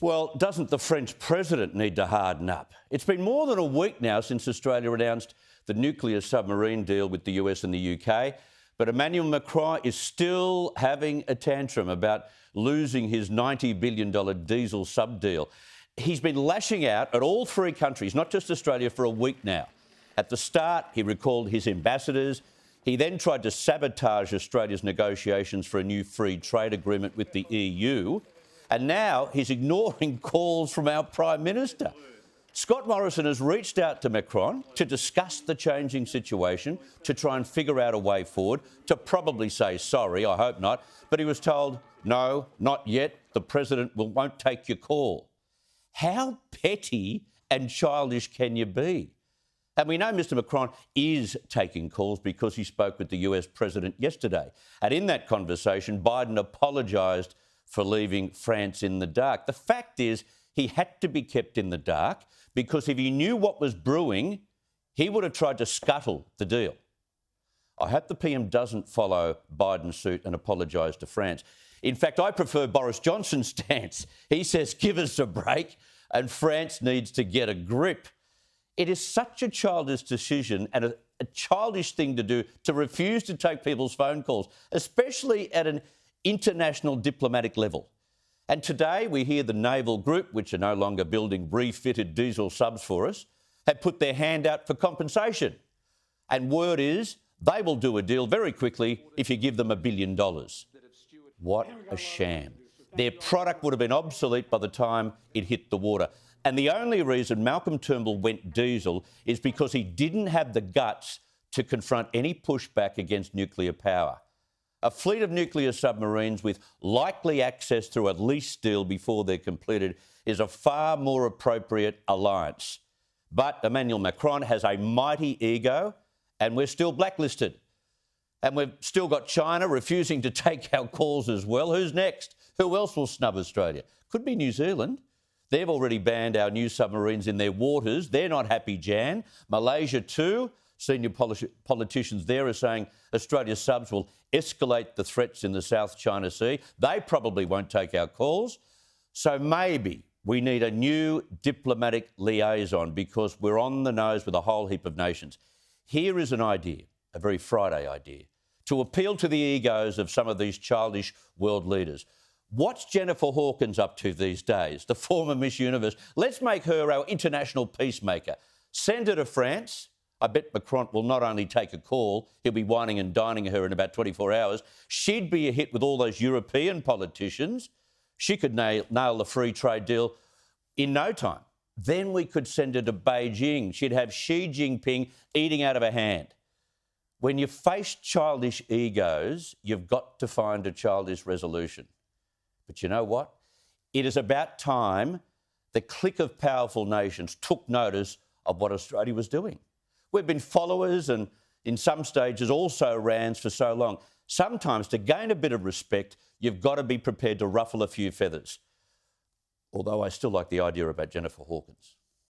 Well, doesn't the French President need to harden up? It's been more than a week now since Australia announced the nuclear submarine deal with the US and the UK, but Emmanuel Macron is still having a tantrum about losing his $90 billion diesel sub deal. He's been lashing out at all three countries, not just Australia, for a week now. At the start, he recalled his ambassadors. He then tried to sabotage Australia's negotiations for a new free trade agreement with the EU. And now he's ignoring calls from our Prime Minister. Scott Morrison has reached out to Macron to discuss the changing situation, to try and figure out a way forward, to probably say sorry, I hope not. But he was told, no, not yet, the President won't take your call. How petty and childish can you be? And we know Mr Macron is taking calls because he spoke with the US President yesterday. And in that conversation, Biden apologised for leaving France in the dark. The fact is, he had to be kept in the dark because if he knew what was brewing, he would have tried to scuttle the deal. I hope the PM doesn't follow Biden's suit and apologise to France. In fact, I prefer Boris Johnson's stance. He says, give us a break, and France needs to get a grip. It is such a childish decision and a childish thing to do to refuse to take people's phone calls, especially at an international diplomatic level. And today we hear the naval group, which are no longer building refitted diesel subs for us, have put their hand out for compensation. And word is they will do a deal very quickly if you give them $1 billion. What a sham. Their product would have been obsolete by the time it hit the water. And the only reason Malcolm Turnbull went diesel is because he didn't have the guts to confront any pushback against nuclear power. A fleet of nuclear submarines with likely access through a lease deal before they're completed is a far more appropriate alliance. But Emmanuel Macron has a mighty ego and we're still blacklisted. And we've still got China refusing to take our calls as well. Who's next? Who else will snub Australia? Could be New Zealand. They've already banned our new submarines in their waters. They're not happy, Jan. Malaysia too. Senior politicians there are saying Australia's subs will escalate the threats in the South China Sea. They probably won't take our calls. So maybe we need a new diplomatic liaison because we're on the nose with a whole heap of nations. Here is an idea, a very Friday idea, to appeal to the egos of some of these childish world leaders. What's Jennifer Hawkins up to these days, the former Miss Universe? Let's make her our international peacemaker. Send her to France. I bet Macron will not only take a call, he'll be whining and dining her in about 24 hours. She'd be a hit with all those European politicians. She could nail the free trade deal in no time. Then we could send her to Beijing. She'd have Xi Jinping eating out of her hand. When you face childish egos, you've got to find a childish resolution. But you know what? It is about time the clique of powerful nations took notice of what Australia was doing. We've been followers and, in some stages, also rans for so long. Sometimes, to gain a bit of respect, you've got to be prepared to ruffle a few feathers. Although I still like the idea about Jennifer Hawkins.